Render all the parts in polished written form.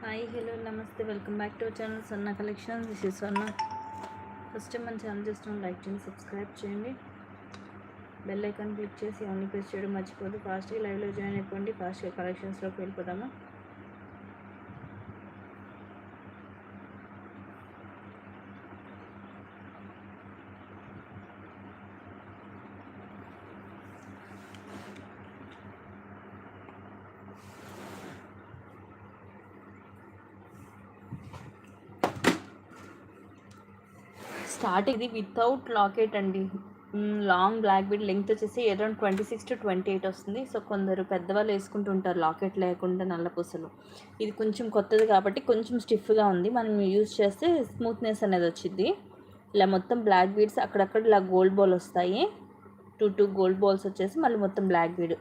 Hi hello నమస్తే welcome back to our channel సన్న collections. This is సన్న. First time మన ఛానల్ చేస్తున్నాం, లైక్ చేయండి, సబ్స్క్రైబ్ చేయండి, బెల్ ఐకాన్ క్లిక్ చేసి ఓన్లీ ప్రెస్ చేయడం మర్చిపోదు. ఫాస్ట్గా లైవ్లో జాయిన్ అయిపోండి. ఫాస్ట్గా కలెక్షన్స్లోకి వెళ్ళిపోదాము. స్టార్ట్ ఇది వితౌట్ లాకెట్ అండి. లాంగ్ బ్లాక్ బీడ్ లెంగ్త్ వచ్చేసి అరౌండ్ 26 to 28 వస్తుంది. సో కొందరు పెద్దవాళ్ళు వేసుకుంటుంటారు లాకెట్ లేకుండా నల్ల పూసలు. ఇది కొంచెం కొత్తది కాబట్టి కొంచెం స్టిఫ్గా ఉంది. మనం యూజ్ చేస్తే స్మూత్నెస్ అనేది వచ్చింది. ఇలా మొత్తం బ్లాక్ బీడ్స్ అక్కడక్కడ ఇలా గోల్డ్ బాల్ వస్తాయి. టూ గోల్డ్ బాల్స్ వచ్చేసి మళ్ళీ మొత్తం బ్లాక్ బీడ్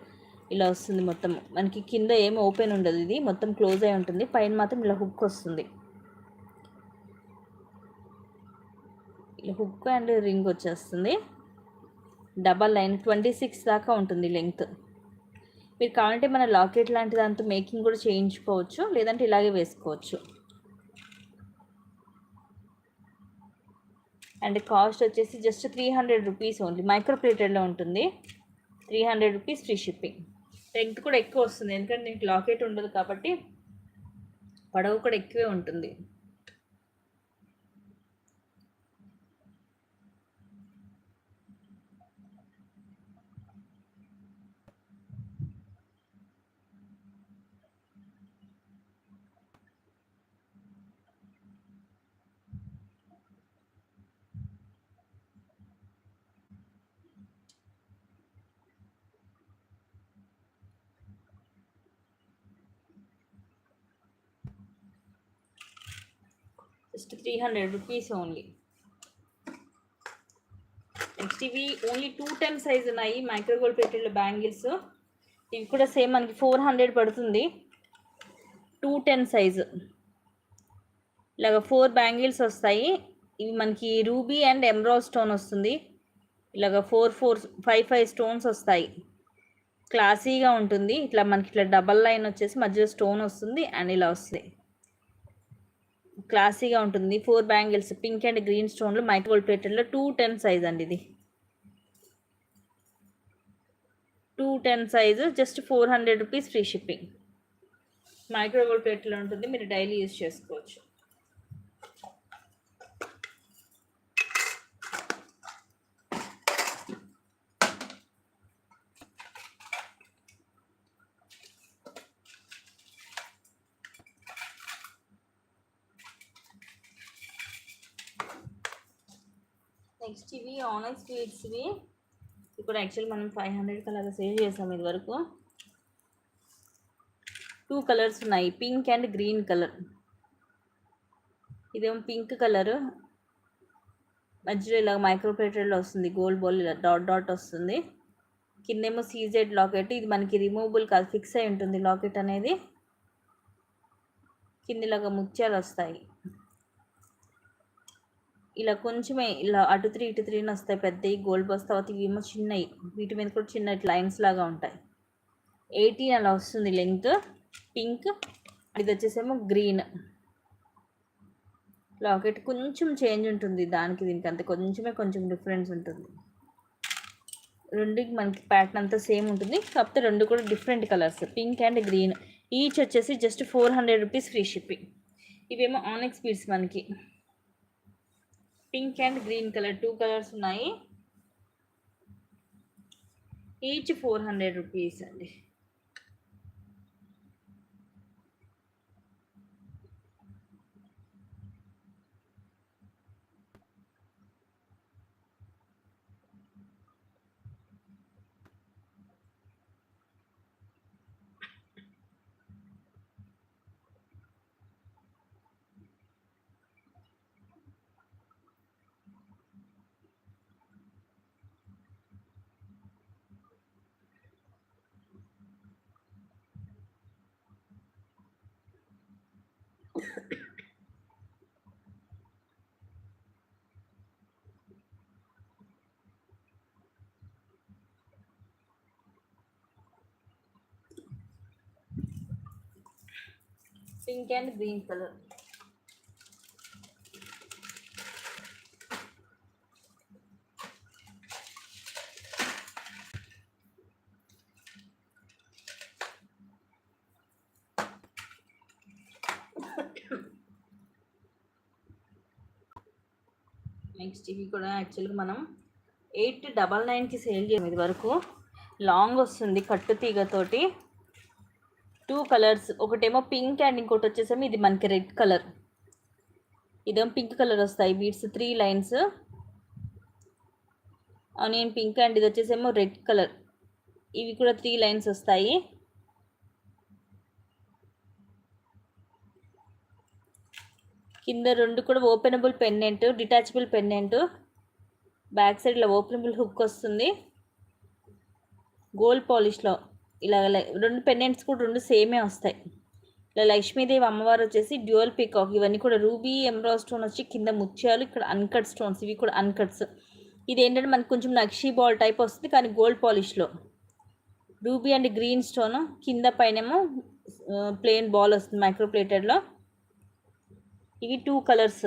ఇలా వస్తుంది. మొత్తం మనకి కింద ఏం ఓపెన్ ఉండదు, ఇది మొత్తం క్లోజ్ అయి ఉంటుంది. పైన మాత్రం ఇలా హుక్ వస్తుంది. ఇలా హుక్ అండ్ రింగ్ వచ్చేస్తుంది. డబల్ లైన్ 26 దాకా ఉంటుంది లెంగ్త్. మీరు కావాలంటే మన లాకెట్ లాంటి దాంతో మేకింగ్ కూడా చేయించుకోవచ్చు, లేదంటే ఇలాగే వేసుకోవచ్చు. అండ్ కాస్ట్ వచ్చేసి జస్ట్ 300 రూపీస్ ఓన్లీ. మైక్రో ప్లేటెడ్లో ఉంటుంది. 300 రూపీస్ ఫ్రీ షిప్పింగ్. లెంగ్త్ కూడా ఎక్కువ వస్తుంది, ఎందుకంటే నీకు లాకెట్ ఉండదు కాబట్టి పొడవు కూడా ఎక్కువే ఉంటుంది. Just 300 rupees only. నెక్స్ట్ ఇవి ఓన్లీ 210 సైజ్ ఉన్నాయి. Micro gold plated bangles. ఇవి కూడా సేమ్ మనకి 400 పడుతుంది. 210 సైజు. ఇలాగ 4 బ్యాంగిల్స్ వస్తాయి. ఇవి మనకి రూబీ అండ్ ఎమరాల్డ్ స్టోన్ వస్తుంది. ఇలాగ 5 స్టోన్స్ వస్తాయి. క్లాసీగా ఉంటుంది. ఇట్లా మనకి ఇట్లా డబల్ లైన్ వచ్చేసి మధ్యలో స్టోన్ వస్తుంది అండ్ ఇలా వస్తుంది. క్లాసీగా ఉంటుంది. 4 బ్యాంగిల్స్ పింక్ అండ్ గ్రీన్ స్టోన్లో మైక్రో గోల్డ్ ప్లేటెడ్లో 210 సైజ్ అండి. ఇది 210 size, just 400 rupees free shipping. Micro gold ప్లేట్లో ఉంటుంది, మీరు డైలీ యూజ్ చేసుకోవచ్చు. నెక్స్ట్ ఇవి ఆనెక్స్ బీడ్స్వి. ఇప్పుడు యాక్చువల్ మనం 500 అలాగా సేవ్ చేసాం. ఇది వరకు 2 కలర్స్ ఉన్నాయి, పింక్ అండ్ గ్రీన్ కలర్. ఇదేమో పింక్ కలర్, మధ్యలో ఇలా మైక్రో ప్లేటెడ్లో వస్తుంది. గోల్డ్ బాల్ ఇలా డాట్ డాట్ వస్తుంది. కిందేమో సీజెడ్ లాకెట్. ఇది మనకి రిమూవబుల్ కాదు, ఫిక్స్ అయి ఉంటుంది లాకెట్ అనేది. కిందిలాగా ముత్యాలు వస్తాయి. ఇలా కొంచెమే ఇలా అటు 3 ఇటు 3 వస్తాయి పెద్దవి గోల్డ్ బాల్స్. తర్వాత ఇవేమో చిన్నవి, వీటి మీద కూడా చిన్న లైన్స్ లాగా ఉంటాయి. 18 అలా వస్తుంది లెంగ్త్. పింక్. ఇది వచ్చేసేమో గ్రీన్. లాకెట్ కొంచెం చేంజ్ ఉంటుంది దానికి దీనికి, అంతే కొంచెం డిఫరెన్స్ ఉంటుంది. రెండుకి మనకి ప్యాటర్న్ అంతా సేమ్ ఉంటుంది, కాకపోతే రెండు కూడా different colours, pink and green. Each వచ్చేసి జస్ట్ 400 రూపీస్ ఫ్రీ షిప్పింగ్. ఇవేమో ఆనెక్స్ బీడ్స్ మనకి pink and green colour 2 colours ఉన్నాయి. ఈచ్ 400 రూపీస్ అండి. Pink and green colour. Next ఇవి కూడా యాక్చువల్గా మనం 899కి సేల్ చేసాం ఇది వరకు. లాంగ్ వస్తుంది కట్టు తీగతోటి, 2 కలర్స్, ఒకటేమో పింక్ అండ్ ఇంకోటి వచ్చేసేమో ఇది మనకి రెడ్ కలర్. ఇదేమో పింక్ కలర్ వస్తాయి beads 3 lines, onion pink, and ఇది వచ్చేసేమో రెడ్ కలర్. ఇవి కూడా 3 లైన్స్ వస్తాయి. కింద 2 కూడా openable pendant, detachable pendant, back side ఇలా ఓపెనబుల్ హుక్ వస్తుంది గోల్డ్ పాలిష్లో. ఇలా 2 పెండెంట్స్ కూడా 2 సేమే వస్తాయి. ఇలా లక్ష్మీదేవి అమ్మవారు వచ్చేసి డ్యూయల్ పీకాక్. ఇవన్నీ కూడా రూబీ ఎమరాల్డ్ స్టోన్ వచ్చి కింద ముత్యాలు, ఇక్కడ అన్కట్ స్టోన్స్, ఇవి కూడా అన్కట్స్. ఇది ఏంటంటే మనకు కొంచెం నక్షీ బాల్ టైప్ వస్తుంది కానీ గోల్డ్ పాలిష్లో. రూబీ అండ్ గ్రీన్ స్టోన్, కింద పైనేమో ప్లెయిన్ బాల్ వస్తుంది మైక్రో ప్లేటెడ్లో. ఇవి 2 కలర్స్.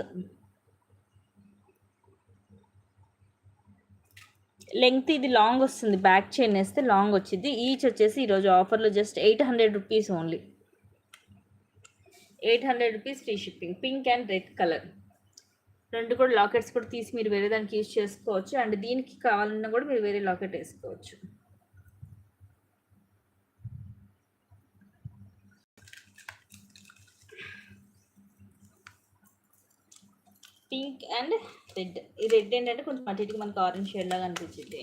లెంగ్త్ ఇది లాంగ్ వస్తుంది, బ్యాక్ చైన్ వేస్తే లాంగ్ వచ్చింది. ఈచ్ వచ్చేసి ఈరోజు ఆఫర్లో just 800 rupees only. 800 rupees free shipping. Pink and red colour 2 కూడా లాకెట్స్ కూడా తీసి మీరు వేరే దానికి యూజ్ చేసుకోవచ్చు. అండ్ దీనికి కావాలన్నా కూడా మీరు వేరే లాకెట్ వేసుకోవచ్చు. Pink and red. ఈ రెడ్ ఏంటంటే కొంచెం అటు ఇటుగా మనకు ఆరెంజ్ షేడ్ లాగా అనిపించింది.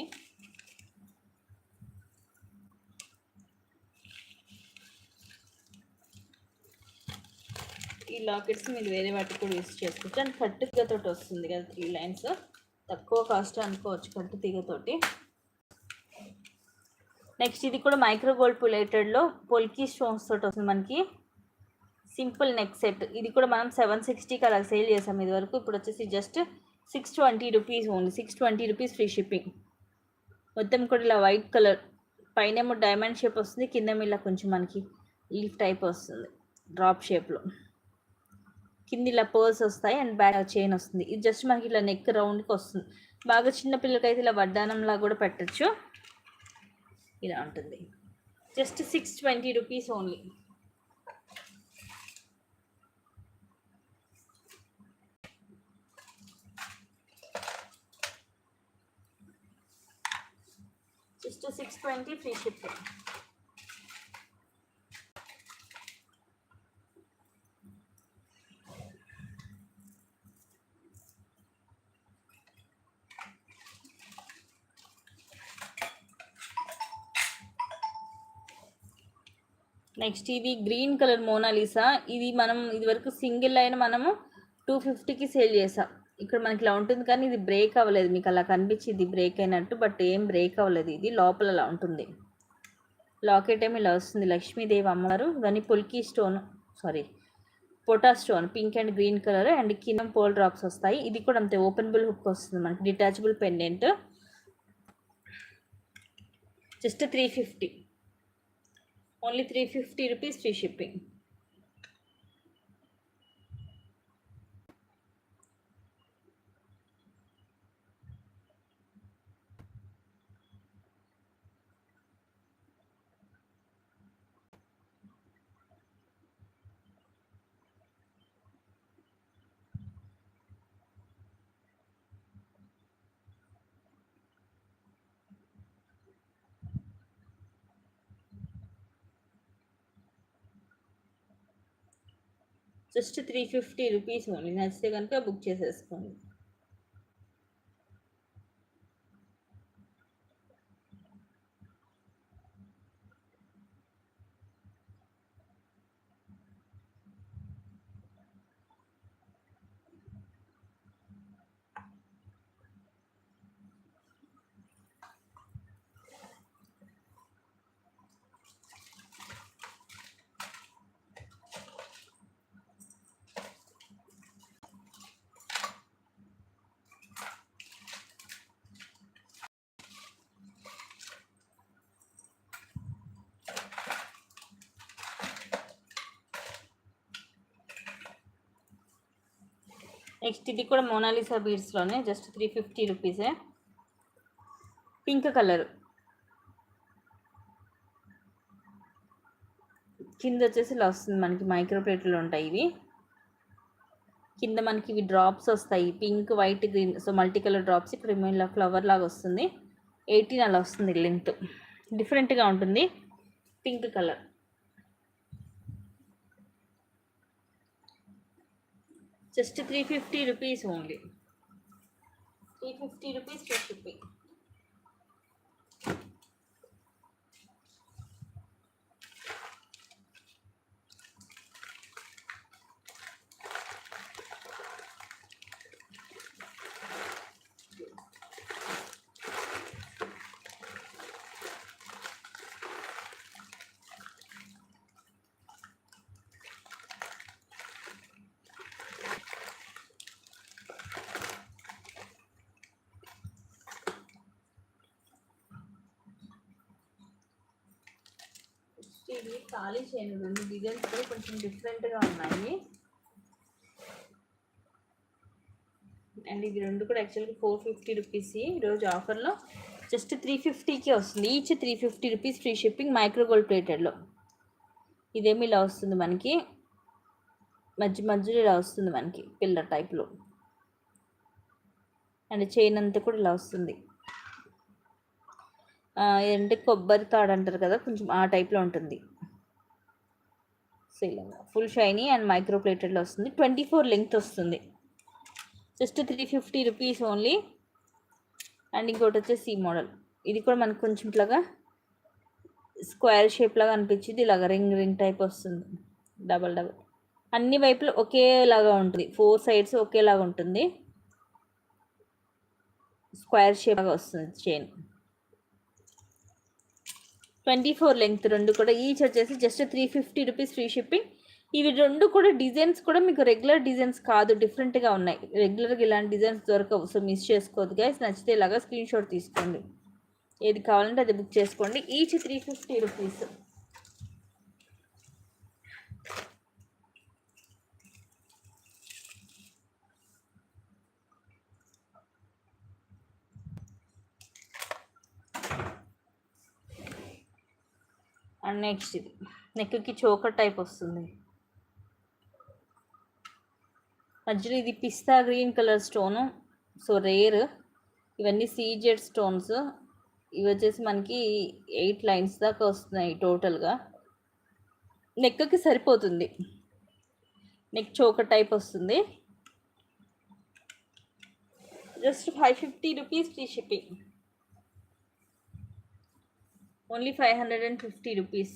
ఈ లాకెట్స్ మీరు వేరే వాటికి కూడా యూస్ చేసుకోవచ్చు. అండ్ కట్టు తీగతోటి వస్తుంది కదా 3 లైన్స్, తక్కువ కాస్ట్ అనుకోవచ్చు కట్టు తీగతోటి. నెక్స్ట్ ఇది కూడా మైక్రో గోల్డ్ ప్లేటెడ్లో పొల్కీ స్టోన్స్ తోటి వస్తుంది మనకి. Simple neck set. ఇది కూడా మనం 760కి అలా సేల్ చేసాం ఇది వరకు. ఇప్పుడు వచ్చేసి just 620 rupees only. 620 rupees free shipping. మొత్తం కూడా ఇలా వైట్ కలర్, పైనేమో డైమండ్ షేప్ వస్తుంది, కింద ఇలా కొంచెం మనకి లీఫ్ టైప్ వస్తుంది డ్రాప్ షేప్లో. కింద ఇలా పర్ల్స్ వస్తాయి అండ్ బ్యాక్ చైన్ వస్తుంది. ఇది జస్ట్ మనకి ఇలా నెక్ రౌండ్కి వస్తుంది. బాగా చిన్న పిల్లలకైతే ఇలా వడ్డానంలా కూడా పెట్టచ్చు. ఇలా ఉంటుంది. Just 620 rupees only. Just 620 free shipping. Next ఇది గ్రీన్ కలర్ మోనాలిసా. ఇది మనం ఇదివరకు సింగిల్ లైన్ మనము 250కి సేల్ చేసాం. ఇక్కడ మనకి ఇలా ఉంటుంది కానీ ఇది బ్రేక్ అవ్వలేదు. మీకు అలా కనిపించింది బ్రేక్ అయినట్టు, బట్ ఏం బ్రేక్ అవ్వలేదు. ఇది లోపల అలా ఉంటుంది. లాకెట్ ఏమి ఇలా వస్తుంది లక్ష్మీదేవి అమ్మవారు. ఇవన్నీ polki stone, sorry pota stone, pink and green colour. And కింద పోల్ డ్రాప్స్ వస్తాయి. ఇది కూడా అంతే ఓపెనబుల్ హుక్ వస్తుంది మనకి, detachable pendant. Just 350, only 350 rupees free shipping. Just 350 rupees only. నచ్చితే కనుక బుక్ చేసేసుకోండి. నెక్స్ట్ ఇది కూడా మోనాలిసా బీడ్స్లోనే, జస్ట్ 350 రూపీసే. పింక్ కలర్, కింద వచ్చేసి ఇలా వస్తుంది మనకి, మైక్రో ప్లేట్లు ఉంటాయి ఇవి. కింద మనకి ఇవి డ్రాప్స్ వస్తాయి, pink white green, so multi colour drops. ఇక్కడ ఇలా ఫ్లవర్ లాగా వస్తుంది, 18 అలా వస్తుంది లెంత్. డిఫరెంట్గా ఉంటుంది, pink colour. Just 350 rupees only, 350 rupees free shipping. ఇవి ఖాళీ చేయను, రెండు డిజైన్స్ కూడా కొంచెం డిఫరెంట్గా ఉన్నాయి. అండ్ ఇది రెండు కూడా యాక్చువల్గా 450 రూపీస్, ఈరోజు ఆఫర్లో జస్ట్ 350కి వస్తుంది. Each 350 rupees free shipping, micro gold ప్లేటెడ్లో. ఇదేమి ఇలా వస్తుంది మనకి, మధ్యలో ఇలా వస్తుంది మనకి పిల్లర్ టైప్లో. అండ్ చైన్ అంతా కూడా ఇలా వస్తుంది, ఏంటంటే కొబ్బరి తాడు అంటారు కదా, కొంచెం ఆ టైప్లో ఉంటుంది. ఫుల్ షైనీ అండ్ మైక్రో ప్లేటెడ్లో వస్తుంది, 24 లెంగ్త్ వస్తుంది. Just 350 rupees only. అండ్ ఇంకోటి వచ్చేసి ఈ మోడల్, ఇది కూడా మనకు కొంచెం ఇట్లాగా స్క్వేర్ షేప్ లాగా అనిపించింది, ఇలాగ రింగ్ టైప్ వస్తుంది, డబల్ అన్ని వైపులు ఒకేలాగా ఉంటుంది, 4 సైడ్స్ ఒకేలాగా ఉంటుంది, స్క్వేర్ షేప్ లాగా వస్తుంది చైన్. 24 లెంగ్త్, రెండు కూడా ఈచ్ వచ్చేసి జస్ట్ 350 రూపీస్ ఫ్రీ షిప్పింగ్. ఇవి రెండు కూడా డిజైన్స్ కూడా మీకు రెగ్యులర్ డిజైన్స్ కాదు, డిఫరెంట్గా ఉన్నాయి. రెగ్యులర్గా ఇలాంటి డిజైన్స్ దొరకవు, సో మిస్ చేసుకోవద్దు గైస్. నచ్చితే ఇలాగా స్క్రీన్ షాట్ తీసుకోండి, ఏది కావాలంటే అది బుక్ చేసుకోండి. Each 350 rupees. అండ్ నెక్స్ట్ ఇది నెక్కి చోకర్ టైప్ వస్తుంది, మధ్యలో ఇది పిస్తా green colour stone, so rare. ఇవన్నీ సీజెడ్ స్టోన్స్, ఇవి వచ్చేసి మనకి 8 లైన్స్ దాకా వస్తున్నాయి టోటల్గా. నెక్కి సరిపోతుంది, నెక్ చోకర్ టైప్ వస్తుంది. Just 550 rupees free shipping, only 550 rupees.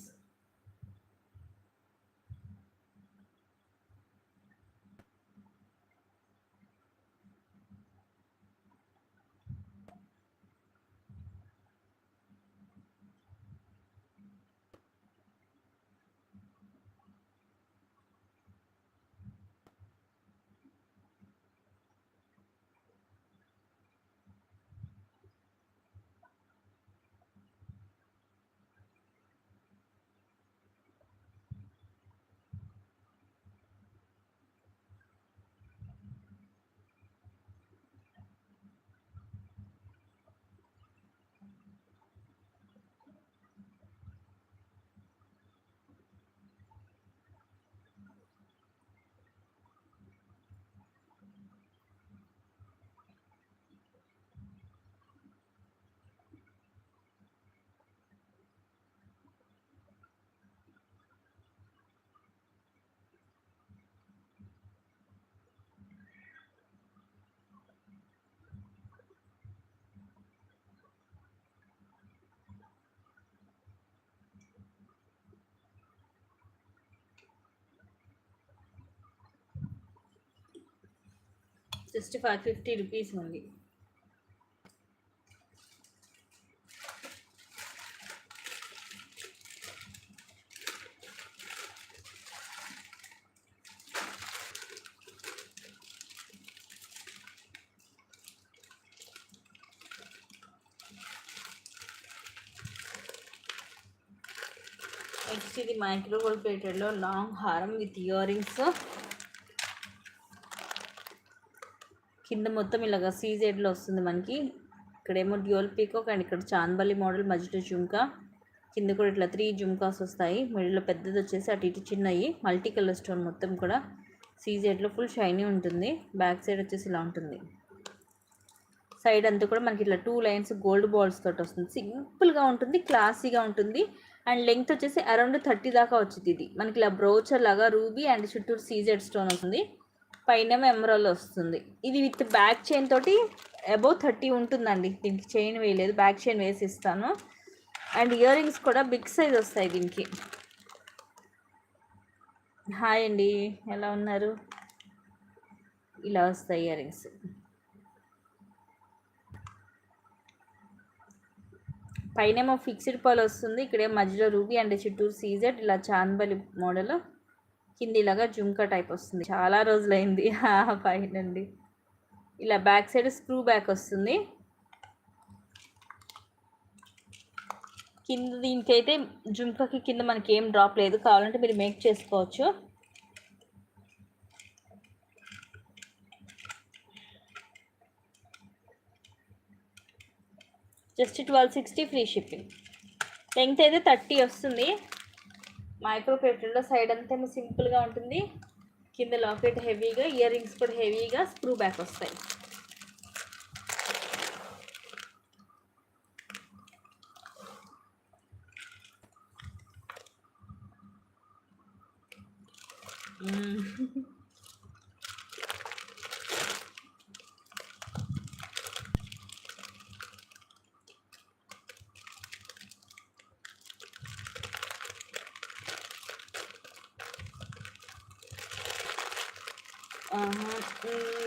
Just 550 rupees only. Next ఇది మైక్రో గోల్డ్ ప్లేటెడ్లో లాంగ్ హారం విత్ ఇయర్ రింగ్స్. కింద మొత్తం ఇలాగ సీజెడ్లో వస్తుంది మనకి. ఇక్కడేమో డ్యూయల్ పీకాక్ అండ్ ఇక్కడ చాందబలి మోడల్ మధ్యలో జుంకా, కింద కూడా ఇట్లా 3 జుంకాస్ వస్తాయి. మిడిల్లో పెద్దది వచ్చేసి అటు ఇటు చిన్నవి మల్టీ కలర్ స్టోన్ మొత్తం కూడా సీజెడ్లో ఫుల్ షైనీ ఉంటుంది. బ్యాక్ సైడ్ వచ్చేసి ఇలా ఉంటుంది. సైడ్ అంతా కూడా మనకి ఇట్లా 2 లైన్స్ గోల్డ్ బాల్స్ తోటి వస్తుంది. సింపుల్గా ఉంటుంది, క్లాసీగా ఉంటుంది. అండ్ లెంగ్త్ వచ్చేసి అరౌండ్ 30 దాకా వచ్చింది. ఇది మనకి ఇలా బ్రోచర్ లాగా రూబీ అండ్ చుట్టూరు సీజెడ్ స్టోన్ వస్తుంది. పైన ఎమరాల్డ్ వస్తుంది. ఇది విత్ బ్యాక్ చైన్ తోటి అబౌవ్ 30 ఉంటుందండి. దీనికి చైన్ వేయలేదు, బ్యాక్ చైన్ వేసి ఇస్తాను. అండ్ ఇయర్ రింగ్స్ కూడా బిగ్ సైజ్ వస్తాయి దీనికి. హాయ్ అండి, ఎలా ఉన్నారు? ఇలా వస్తాయి ఇయర్ రింగ్స్. పైనేమో ఫిక్స్డ్ పర్ల్ వస్తుంది, ఇక్కడే మధ్యలో రూబీ అండ్ చుట్టూరు సీజెడ్ ఇలా చాందబలి మోడల్, కింది ఇలాగా జుంకా టైప్ వస్తుంది. చాలా రోజులైంది పైనండి. ఇలా బ్యాక్ సైడ్ స్క్రూ బ్యాక్ వస్తుంది. కింద దీనికైతే జుంకాకి కింద మనకి ఏం డ్రాప్ లేదు, కావాలంటే మీరు మేక్ చేసుకోవచ్చు. Just 1260 free shipping. లెంగ్త్ అయితే 30 వస్తుంది. మైక్రో ప్లేటెడ్లో సైడ్ అంతా సింపుల్గా ఉంటుంది. కింద లాకెట్ హెవీగా, ఇయర్ రింగ్స్ కూడా హెవీగా స్క్రూ బ్యాక్ వస్తాయి.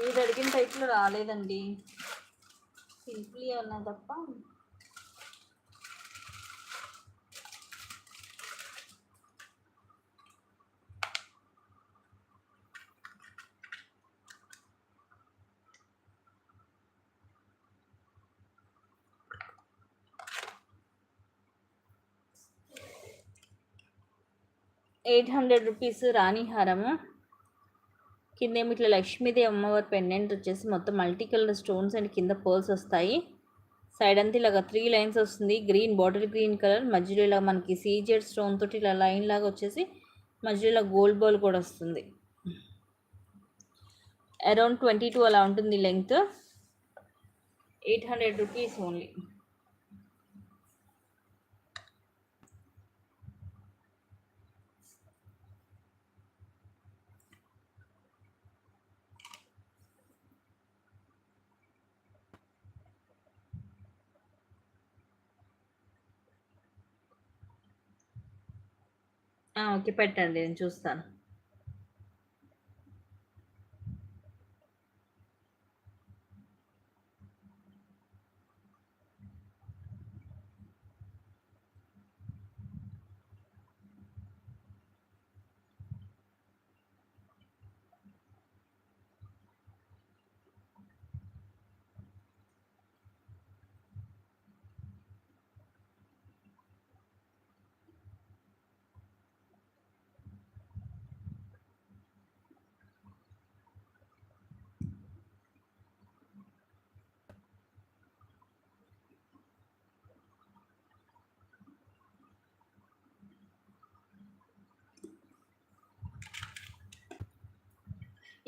మీరు అడిగిన టైప్లో రాలేదండి, సింపుల్ అన్నా తప్ప. ₹800 రాణి హారము. కిందేమో ఇట్లా లక్ష్మీదేవి అమ్మవారి పెండెంట్ వచ్చేసి మొత్తం మల్టీ కలర్ స్టోన్స్ అండ్ కింద పర్ల్స్ వస్తాయి. సైడ్ అంతా ఇలాగ 3 లైన్స్ వస్తుంది. గ్రీన్, బాటిల్ గ్రీన్ కలర్, మధ్యలో ఇలా మనకి సీజెడ్ స్టోన్ తోటి ఇలా లైన్ లాగా వచ్చేసి మధ్యలో ఇలా గోల్డ్ బాల్ కూడా వస్తుంది. అరౌండ్ 22 అలా ఉంటుంది లెంగ్త్. ₹800 ఓన్లీ. ఓకే, పెట్టండి, నేను చూస్తాను.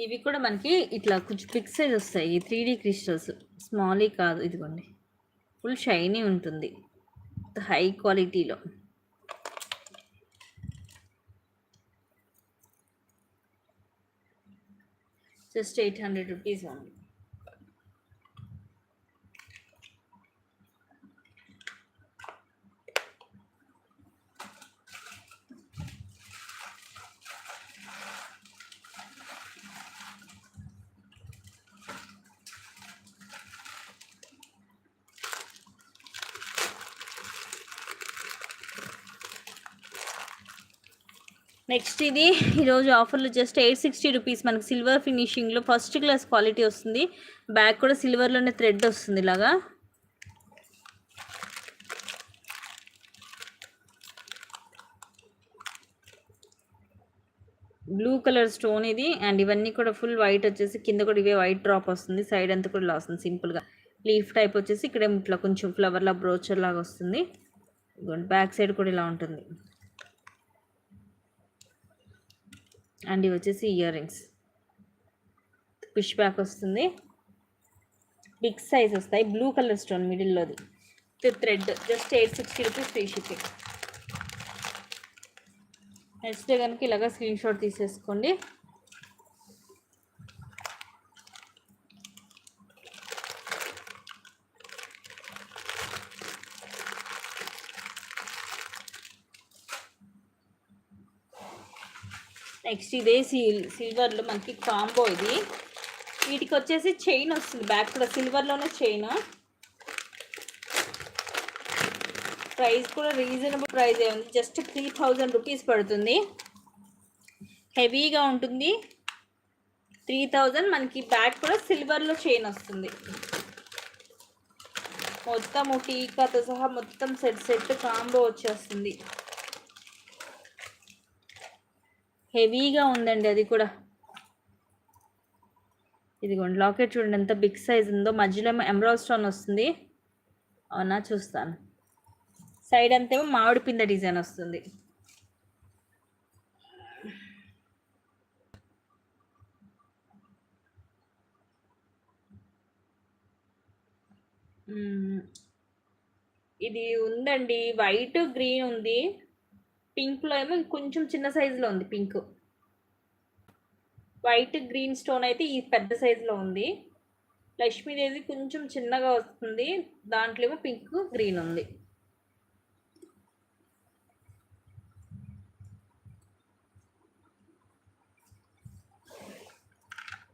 ఇవి కూడా మనకి ఇట్లా కొంచెం బిగ్ సైజ్ వస్తాయి. 3D క్రిస్టల్స్, స్మాలీ కాదు. ఇదిగోండి, ఫుల్ షైనీ ఉంటుంది, హై క్వాలిటీలో. Just ₹800 only. నెక్స్ట్ ఇది ఈరోజు ఆఫర్లో జస్ట్ ₹860 మనకి సిల్వర్ ఫినిషింగ్లో ఫస్ట్ క్లాస్ క్వాలిటీ వస్తుంది. బ్యాక్ కూడా సిల్వర్లోనే థ్రెడ్ వస్తుంది ఇలాగా. బ్లూ కలర్ స్టోన్ ఇది. అండ్ ఇవన్నీ కూడా ఫుల్ వైట్ వచ్చేసి కింద కూడా ఇవే వైట్ డ్రాప్ వస్తుంది. సైడ్ అంతా కూడా ఇలా వస్తుంది సింపుల్గా. లీఫ్ టైప్ వచ్చేసి ఇక్కడ ఇట్లా కొంచెం ఫ్లవర్లా బ్రోచర్ లాగా వస్తుంది. బ్యాక్ సైడ్ కూడా ఇలా ఉంటుంది. అండ్ ఇవి వచ్చేసి ఇయర్ రింగ్స్, పుష్ బ్యాక్ వస్తుంది. బిగ్ సైజ్ వస్తాయి. బ్లూ కలర్ స్టోన్ మిడిల్లోది thread. Just 860 rupees free shipping. Next day కనుక ఇలాగా స్క్రీన్ షాట్ తీసేసుకోండి. నెక్స్ట్ ఇదే సిల్వర్లో మనకి కాంబో ఇది. వీటికి వచ్చేసి చైన్ వస్తుంది బ్యాక్ కూడా సిల్వర్లోనే చైన్. ప్రైస్ కూడా రీజనబుల్ ప్రైస్ ఉంది. జస్ట్ 3000 రూపీస్ పడుతుంది. హెవీగా ఉంటుంది. 3000. మనకి బ్యాక్ కూడా సిల్వర్లో చైన్ వస్తుంది. మొత్తం టీకాతో సహా మొత్తం సెట్ కాంబో వచ్చేస్తుంది. హెవీగా ఉందండి అది కూడా. ఇదిగోండి లాకెట్ చూడండి ఎంత బిగ్ సైజ్ ఉందో. మధ్యలో ఏమో ఎమరాల్డ్ స్టోన్ వస్తుంది. అవునా, చూస్తాను. సైడ్ అంతేమో మామిడి పింద డిజైన్ వస్తుంది. ఇది ఉందండి, వైట్ గ్రీన్ ఉంది. పింక్లో ఏమో కొంచెం చిన్న సైజులో ఉంది పింక్. వైట్ గ్రీన్ స్టోన్ అయితే ఈ పెద్ద సైజులో ఉంది. లక్ష్మీదేవి కొంచెం చిన్నగా వస్తుంది. దాంట్లో ఏమో పింక్ గ్రీన్ ఉంది.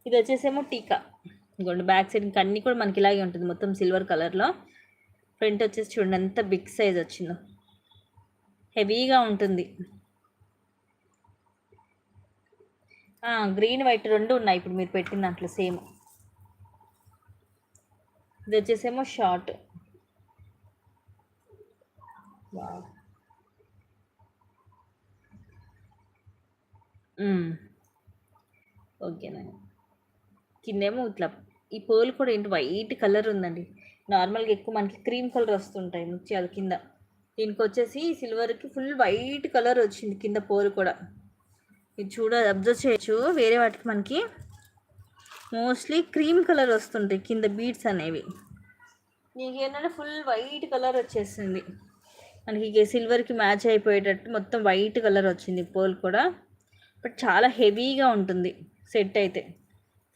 ఇది వచ్చేసేమో టీకా. ఇంకోండి బ్యాక్ సైడ్ ఇంకా అన్నీ కూడా మనకి ఇలాగే ఉంటుంది మొత్తం సిల్వర్ కలర్లో. ఫ్రంట్ వచ్చేసి చూడండి ఎంత బిగ్ సైజ్ వచ్చిందో. హెవీగా ఉంటుంది. గ్రీన్ వైట్ రెండు ఉన్నాయి ఇప్పుడు మీరు పెట్టిన దాంట్లో సేమ్. ఇది వచ్చేసేమో షార్ట్. ఓకేనా. కిందేమో ఇట్లా ఈ పోల్ కూడా ఏంటి వైట్ కలర్ ఉందండి. నార్మల్గా ఎక్కువ మనకి క్రీమ్ కలర్ వస్తుంటాయి ముత్యాలు కింద. దీనికి వచ్చేసి సిల్వర్కి ఫుల్ వైట్ కలర్ వచ్చింది కింద పోల్ కూడా. ఇది అబ్జర్వ్ చేయొచ్చు. వేరే వాటికి మనకి మోస్ట్లీ క్రీమ్ కలర్ వస్తుంటాయి కింద బీడ్స్ అనేవి. నీకు ఏంటంటే ఫుల్ వైట్ కలర్ వచ్చేసింది. మనకి సిల్వర్కి మ్యాచ్ అయిపోయేటట్టు మొత్తం వైట్ కలర్ వచ్చింది పోల్ కూడా. బట్ చాలా హెవీగా ఉంటుంది సెట్ అయితే.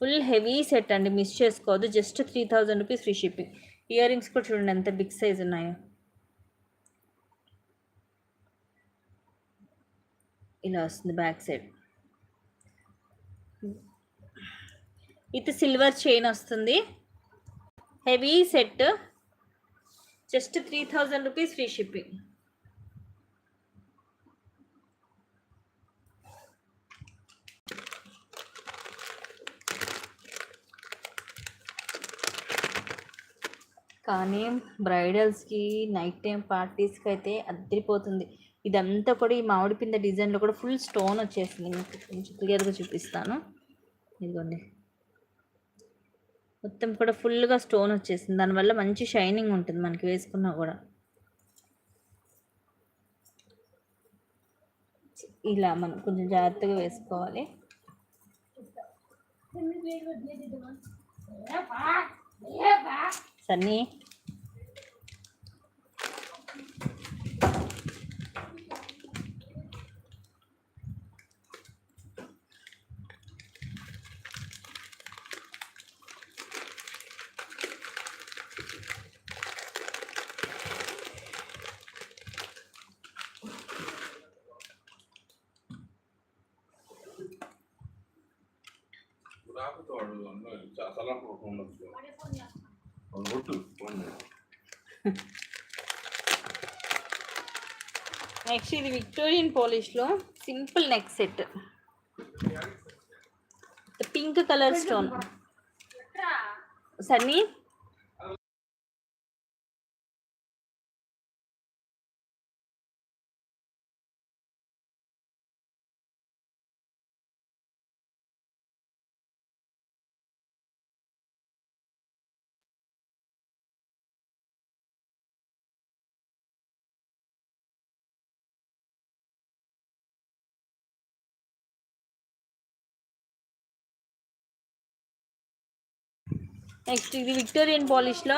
ఫుల్ హెవీ సెట్ అండి, మిస్ చేసుకోవద్దు. Just 3000 rupees free shipping. Ear rings కూడా చూడండి ఎంత బిగ్ సైజ్ ఉన్నాయో. ఇలా వస్తుంది బ్యాక్ సైడ్. ఇది సిల్వర్ చైన్ వస్తుంది. Heavy set. Just 3000 rupees free shipping. కానీ బ్రైడల్స్కి నైట్ టైం పార్టీస్కి అయితే అద్దరిపోతుంది. ఇదంతా కూడా ఈ మామిడి పింద డిజైన్లో కూడా ఫుల్ స్టోన్ వచ్చేసింది. మీకు కొంచెం క్లియర్గా చూపిస్తాను. ఇదిగోండి మొత్తం కూడా ఫుల్గా స్టోన్ వచ్చేసింది. దానివల్ల మంచి షైనింగ్ ఉంటుంది మనకి వేసుకున్నా కూడా. ఇలా మనం కొంచెం జాగ్రత్తగా వేసుకోవాలి. సన్నీ నెక్స్ట్ ఇది విక్టోరియన్ పాలిష్లో simple neck set. Pink colour stone. సన్నీ నెక్స్ట్ ఇది విక్టోరియన్ పాలిష్లో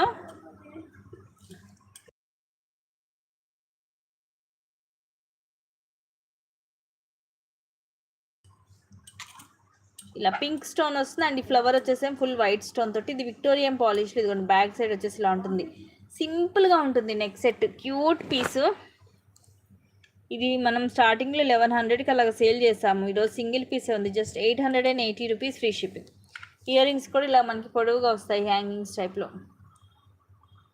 ఇలా పింక్ స్టోన్ వస్తుంది అండ్ ఈ ఫ్లవర్ వచ్చేసి ఫుల్ వైట్ స్టోన్ తోటి. ఇది విక్టోరియన్ పాలిష్లో ఇదిగోండి బ్యాక్ సైడ్ వచ్చేసి ఇలా ఉంటుంది. సింపుల్గా ఉంటుంది నెక్ సెట్, క్యూట్ పీసు. ఇది మనం స్టార్టింగ్లో 1100కి అలాగ సేల్ చేసాము. ఈరోజు సింగిల్ పీసే ఉంది, just 880 rupees free shipping. Ear rings కూడా ఇలా మనకి పొడవుగా వస్తాయి హ్యాంగింగ్స్ టైప్లో.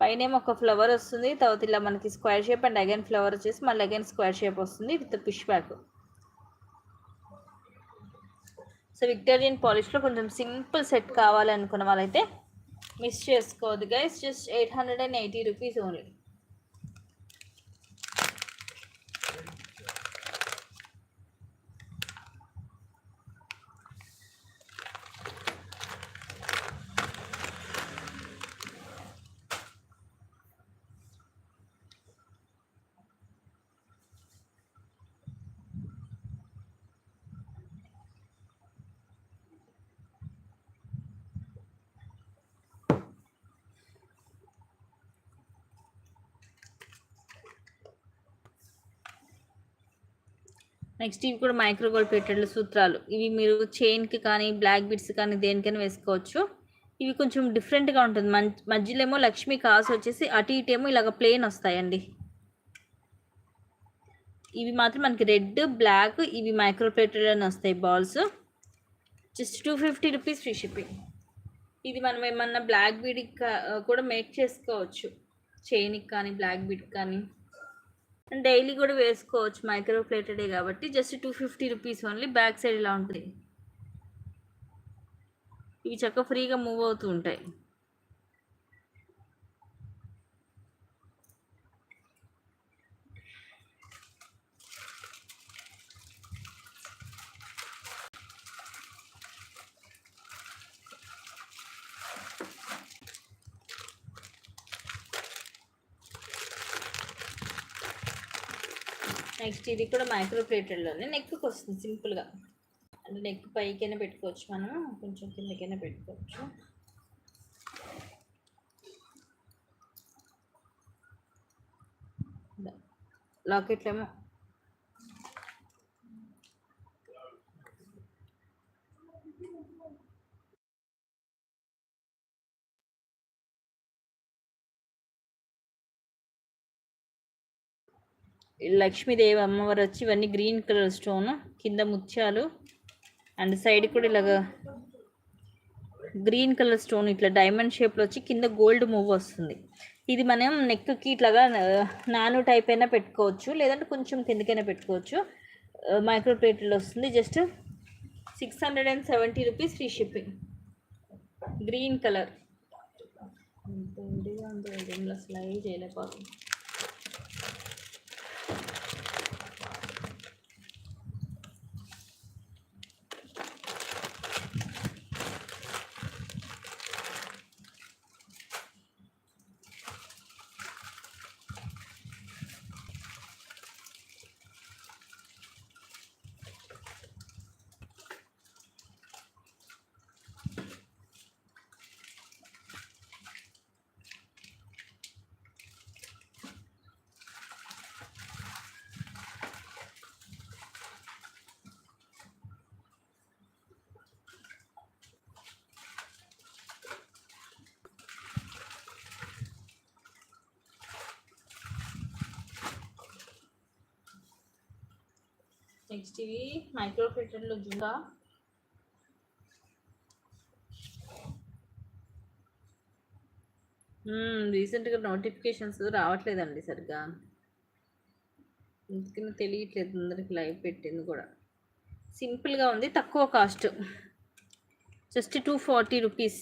పైన ఒక ఫ్లవర్ వస్తుంది, తర్వాత ఇలా మనకి square shape and again flower వచ్చేసి మళ్ళీ అగైన్ స్క్వేర్ షేప్ వస్తుంది with push back. So Victorian పాలిష్లో కొంచెం సింపుల్ సెట్ కావాలనుకున్న వాళ్ళైతే మిస్ చేసుకోవద్దు guys, just 880 rupees only. Next ఇవి కూడా మైక్రో గోల్డ్ ప్లేటెడ్ సూత్రాలు. ఇవి మీరు చైన్కి కానీ బ్లాక్ బిట్స్ కానీ దేనికైనా వేసుకోవచ్చు. ఇవి కొంచెం డిఫరెంట్గా ఉంటుంది. మధ్యలో ఏమో లక్ష్మీ కాసు వచ్చేసి అటు ఇటు ఏమో ఇలాగ ప్లెయిన్ వస్తాయండి. ఇవి మాత్రం మనకి రెడ్ బ్లాక్ ఇవి మైక్రో ప్లేటెడ్ అని వస్తాయి balls. Just 250 rupees free shipping. ఇది మనం ఏమన్నా బ్లాక్ బీడ్కి కూడా మేక్ చేసుకోవచ్చు, చైన్కి కానీ బ్లాక్ బీడ్కి కానీ డైలీ కూడా వేసుకోవచ్చు. మైక్రో ప్లేటెడే కాబట్టి just 250 rupees only. Back side ఇలా ఉంటుంది. ఇవి చక్కగా ఫ్రీగా మూవ్ అవుతూ ఉంటాయి. నెక్స్ట్ ఇది కూడా మైక్రో ప్లేటెడ్లోనే నెక్కి వస్తుంది సింపుల్గా. అంటే నెక్ పైకైనా పెట్టుకోవచ్చు, మనం కొంచెం కిందకైనా పెట్టుకోవచ్చు. లాకెట్లేమో లక్ష్మీదేవి అమ్మవారు వచ్చి ఇవన్నీ గ్రీన్ కలర్ స్టోన్, కింద ముత్యాలు అండ్ సైడ్ కూడా ఇలాగ గ్రీన్ కలర్ స్టోన్ ఇట్లా డైమండ్ షేప్లో వచ్చి కింద గోల్డ్ మూవ్ వస్తుంది. ఇది మనం నెక్కి ఇట్లాగా నాను టైప్ అయినా పెట్టుకోవచ్చు, లేదంటే కొంచెం కిందకైనా పెట్టుకోవచ్చు. మైక్రో ప్లేట్లో వస్తుంది. Just 670 rupees free shipping. Green colour slide చేయలేకపోతుంది. నెక్స్ట్ ఇవి మైక్రో ప్లేటెడ్లో జుండా. రీసెంట్గా నోటిఫికేషన్స్ రావట్లేదండి సరిగ్గా, ఎందుకని తెలియట్లేదు అందరికి లైవ్ పెట్టింది కూడా. సింపుల్గా ఉంది, తక్కువ cost, just 240 rupees.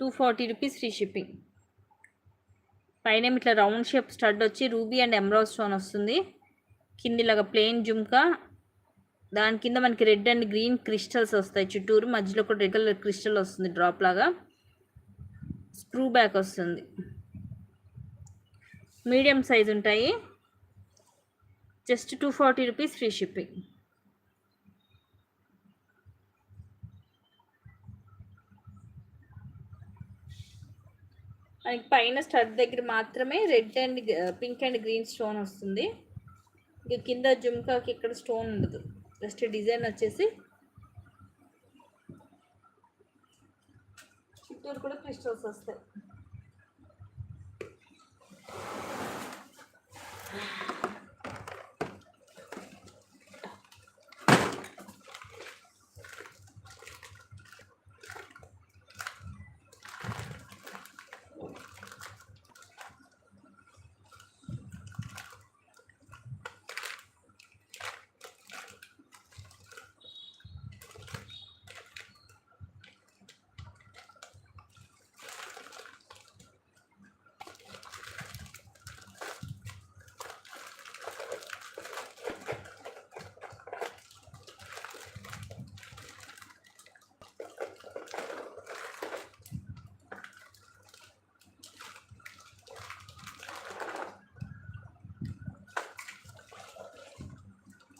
240 rupees free shipping. పైన ఇట్లా రౌండ్ షేప్ స్టడ్ వచ్చి రూబీ అండ్ ఎమరాల్డ్ స్టోన్ వస్తుంది. కిందిలాగా ప్లెయిన్ జుమ్కా, దాని కింద మనకి రెడ్ అండ్ గ్రీన్ క్రిస్టల్స్ వస్తాయి చుట్టూరు, మధ్యలో కూడా రెడ్ కలర్ క్రిస్టల్ వస్తుంది డ్రాప్ లాగా. స్క్రూ బ్యాక్ వస్తుంది, మీడియం సైజ్ ఉంటాయి. Just 240 rupees free shipping. మనకి పైన స్టడ్ దగ్గర మాత్రమే red and pink and green stone వస్తుంది. ఇక కింద జుమ్కాకి ఇక్కడ స్టోన్ ఉండదు, జస్ట్ డిజైన్ వచ్చేసి చుట్టూరు కూడా క్రిస్టల్స్ వస్తాయి.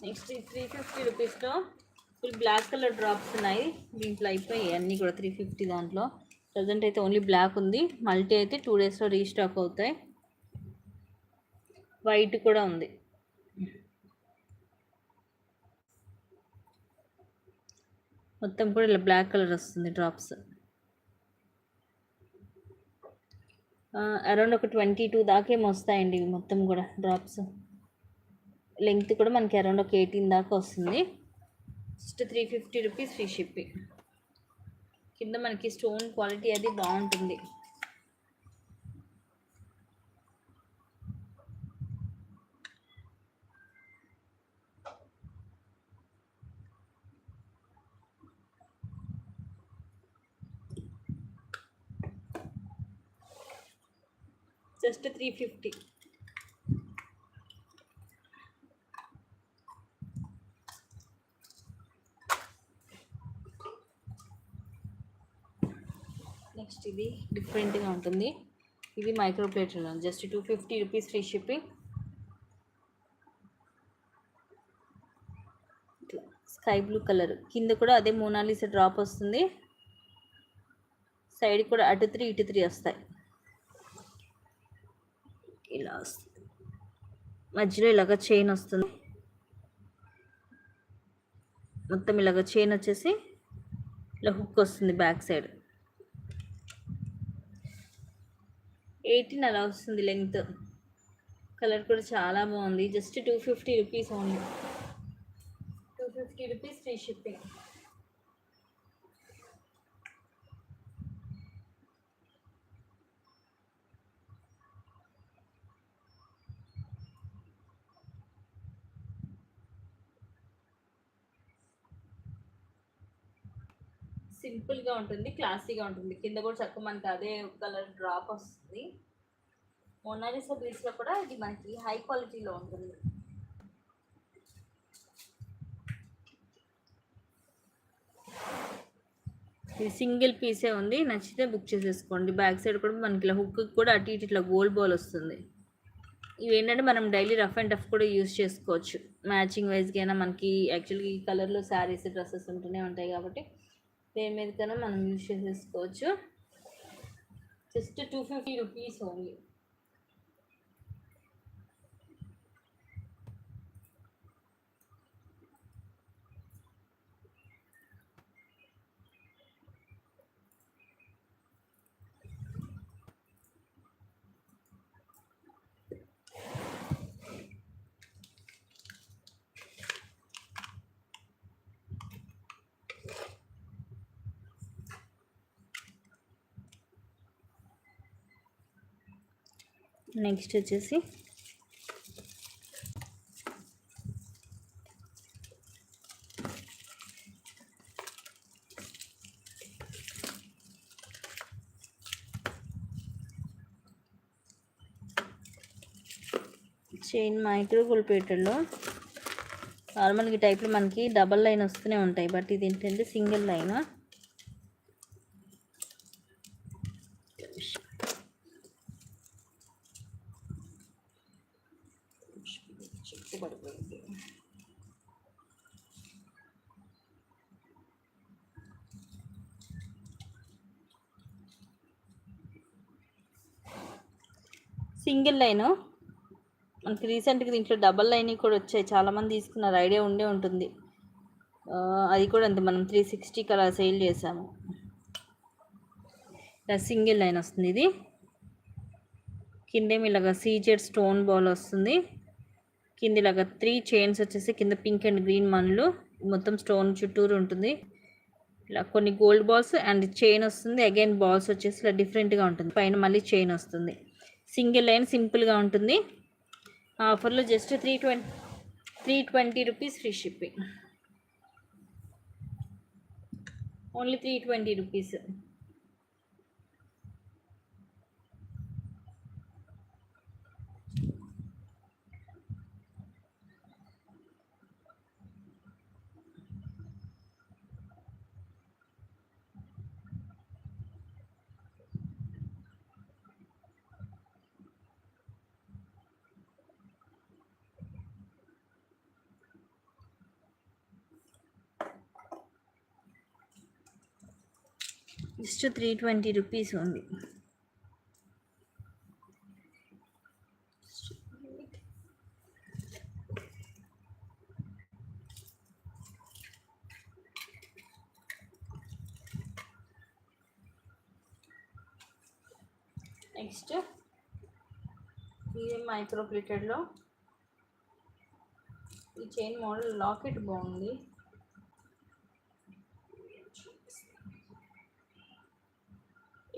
నెక్స్ట్ 350 రూపీస్లో ఫుల్ బ్లాక్ కలర్ డ్రాప్స్ ఉన్నాయి. దీంట్లో అయిపోయాయి అన్నీ కూడా 350 దాంట్లో. ప్రజెంట్ అయితే ఓన్లీ బ్లాక్ ఉంది, మల్టీ అయితే 2 డేస్లో రీస్టాక్ అవుతాయి. వైట్ కూడా ఉంది. మొత్తం కూడా ఇలా బ్లాక్ కలర్ వస్తుంది డ్రాప్స్. అరౌండ్ ఒక 22 దాకేమో వస్తాయండి ఇవి మొత్తం కూడా డ్రాప్స్. లెంగ్త్ కూడా మనకి అరౌండ్ ఒక 18 దాకా వస్తుంది. Just 350 rupees free shipping. కింద మనకి స్టోన్ క్వాలిటీ అది బాగుంటుంది. జస్ట్ 350. నెక్స్ట్ ఇది డిఫరెంట్గా ఉంటుంది. ఇది మైక్రో ప్లేట్లో just 250 rupees free shipping. Sky blue colour కింద కూడా అదే మోనాలిసా డ్రాప్ వస్తుంది. సైడ్ కూడా అటు 3 ఇటు 3 వస్తాయి. ఇలా వస్తుంది, మధ్యలో ఇలాగ చైన్ వస్తుంది. మొత్తం ఇలాగ చైన్ వచ్చేసి ఇలా హుక్ వస్తుంది బ్యాక్ సైడ్. 18 అలా వస్తుంది లెంగ్త్. కలర్ కూడా చాలా బాగుంది. Just 250 rupees only. 250 rupees free shipping. సింపుల్గా ఉంటుంది, క్లాసీగా ఉంటుంది. కింద కూడా చక్కగా మనకి అదే కలర్ డ్రాప్ వస్తుంది. మోనాలిసా బీడ్స్లో కూడా ఇది మనకి హై క్వాలిటీలో ఉంటుంది. ఇది సింగిల్ పీసే ఉంది, నచ్చితే బుక్ చేసేసుకోండి. బ్యాక్ సైడ్ కూడా మనకి ఇలా హుక్ కూడా అటు ఇటు ఇట్లా గోల్డ్ బాల్ వస్తుంది. ఇవి ఏంటంటే మనం డైలీ రఫ్ అండ్ టఫ్ కూడా యూస్ చేసుకోవచ్చు. మ్యాచింగ్ వైజ్గా అయినా మనకి యాక్చువల్గా ఈ కలర్లో శారీస్ డ్రెస్సెస్ ఉంటూనే ఉంటాయి కాబట్టి దేని మీదకైనా మనం యూజ్ చేసేసుకోవచ్చు. Just 250 rupees only. నెక్స్ట్ వచ్చేసి చైన్ మైక్రో గోల్డ్ ప్లేటెడ్లో నార్మల్గా టైప్లో మనకి డబల్ లైన్ వస్తూనే ఉంటాయి, బట్ ఇది ఏంటంటే సింగిల్ లైన్. సింగిల్ లైన్ మనకి రీసెంట్గా దీంట్లో డబల్ లైన్ కూడా వచ్చాయి, చాలామంది తీసుకున్నారు, ఐడియా ఉండే ఉంటుంది. అది కూడా అంతే, మనం 360 అలా సేల్ చేసాము. ఇలా సింగిల్ లైన్ వస్తుంది. ఇది కిందేమి ఇలాగా సీజెడ్ స్టోన్ బాల్ వస్తుంది. కింద ఇలాగా 3 చైన్స్ వచ్చేసి కింద పింక్ అండ్ గ్రీన్ మన్లు మొత్తం స్టోన్ చుట్టూరు ఉంటుంది. ఇలా కొన్ని గోల్డ్ బాల్స్ అండ్ చైన్ వస్తుంది. అగైన్ బాల్స్ వచ్చేసి ఇలా డిఫరెంట్గా ఉంటుంది. పైన మళ్ళీ చైన్ వస్తుంది. సింగిల్ లైన్ సింపుల్గా ఉంటుంది. ఆఫర్లో just 320 rupees free shipping. Only 320 rupees. Just 320 rupees ఉంది. నెక్స్ట్ ఇది మైక్రో ప్లేటెడ్లో ఈ చైన్ మోడల్ లాకెట్ బాగుంది.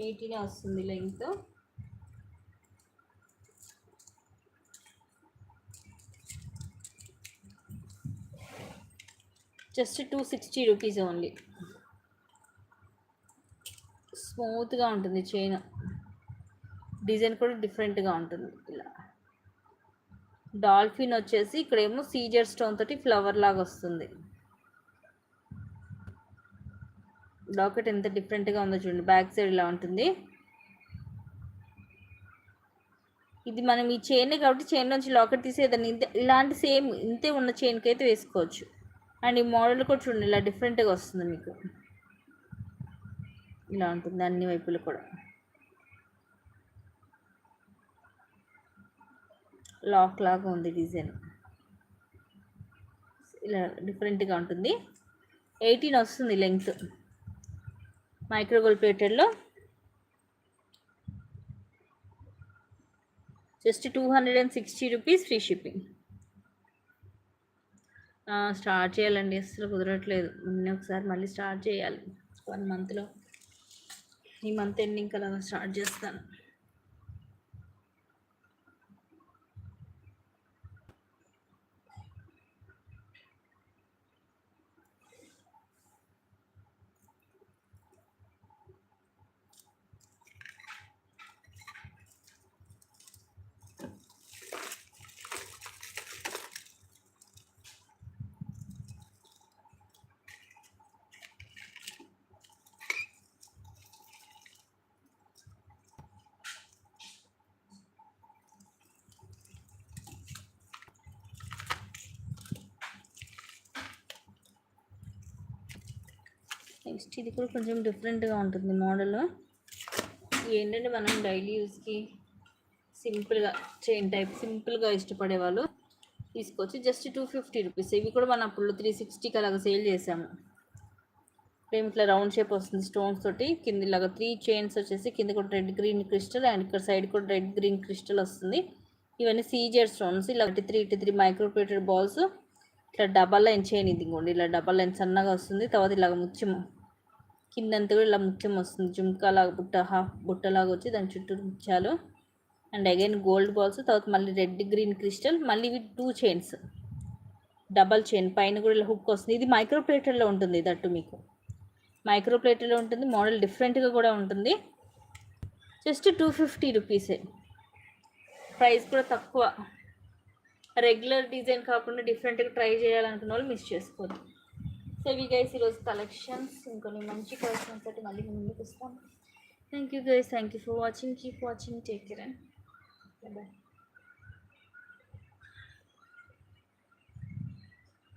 18 వస్తుంది లెంగ్త్. Just 260 rupees only. స్మూత్గా ఉంటుంది చైన్, డిజైన్ కూడా డిఫరెంట్గా ఉంటుంది. ఇలా డాల్ఫిన్ వచ్చేసి ఇక్కడేమో సీజర్ స్టోన్ తోటి ఫ్లవర్ లాగా వస్తుంది. లాకెట్ ఎంత డిఫరెంట్గా ఉందో చూడండి. బ్యాక్ సైడ్ ఇలా ఉంటుంది. ఇది మనం ఈ చైన్ కాబట్టి చైన్ నుంచి లాకెట్ తీసేదాన్ని ఇంతే, ఇలాంటి సేమ్ ఇంతే ఉన్న చైన్కి అయితే వేసుకోవచ్చు. అండ్ ఈ మోడల్ కూడా చూడండి ఇలా డిఫరెంట్గా వస్తుంది మీకు. ఇలా ఉంటుంది అన్ని వైపులు కూడా. లాక్ లాగా ఉంది డిజైన్, ఇలా డిఫరెంట్గా ఉంటుంది. 18 వస్తుంది లెంగ్త్. మైక్రోగోల్డ్ ప్లేటెడ్లో just 260 rupees free shipping. Start చేయాలండి, అసలు కుదరట్లేదు. ఒకసారి మళ్ళీ స్టార్ట్ చేయాలి 1 మంత్లో. ఈ మంత్ ఎండింగ్ అలా స్టార్ట్ చేస్తాను. నెక్స్ట్ ఇది కూడా కొంచెం డిఫరెంట్గా ఉంటుంది మోడల్. ఏంటంటే మనం డైలీ యూస్కి సింపుల్గా చైన్ టైప్ సింపుల్గా ఇష్టపడే వాళ్ళు తీసుకోవచ్చు. Just 250 rupees. ఇవి కూడా మనం అప్పుడు 360 అలాగా సేల్ చేసాము. ఫ్రేమ్ ఇట్లా రౌండ్ షేప్ వస్తుంది స్టోన్స్ తోటి. కింద ఇలాగా 3 చైన్స్ వచ్చేసి కింద కూడా రెడ్ గ్రీన్ క్రిస్టల్ అండ్ ఇక్కడ సైడ్ కూడా రెడ్ గ్రీన్ క్రిస్టల్ వస్తుంది. ఇవన్నీ సీజెడ్ స్టోన్స్. ఇలా 3 మైక్రో ప్లేటెడ్ బాల్స్. ఇట్లా డబల్ లైన్ చైన్ ఇది కూడా ఇలా డబల్ లైన్ సన్నగా వస్తుంది. తర్వాత ఇలాగ ముత్యం కిందంతా కూడా ఇలా ముత్యం వస్తుంది. జుమ్కాలాగా బుట్టలాగా వచ్చి దాని చుట్టూ ముత్యాలు అండ్ అగైన్ గోల్డ్ బాల్స్. తర్వాత మళ్ళీ రెడ్ గ్రీన్ క్రిస్టల్. మళ్ళీ ఇవి 2 చైన్స్ డబల్ చైన్. పైన కూడా ఇలా హుక్ వస్తుంది. ఇది మైక్రో ప్లేటెడ్లో ఉంటుంది. దట్టు మీకు మైక్రో ప్లేటెడ్లో ఉంటుంది. మోడల్ డిఫరెంట్గా కూడా ఉంటుంది. జస్ట్ 250 రూపీసే. ప్రైస్ కూడా తక్కువ. రెగ్యులర్ డిజైన్ కాకుండా డిఫరెంట్గా ట్రై చేయాలనుకున్న వాళ్ళు మిస్ చేసుకోవద్దు. సో ఇవి గైస్ ఈరోజు కలెక్షన్స్. ఇంకొన్ని మంచి కలెక్షన్స్ అయితే మళ్ళీ ముందుకు వస్తాం. Thank you guys, thank you for watching. Keep watching, take care and bye.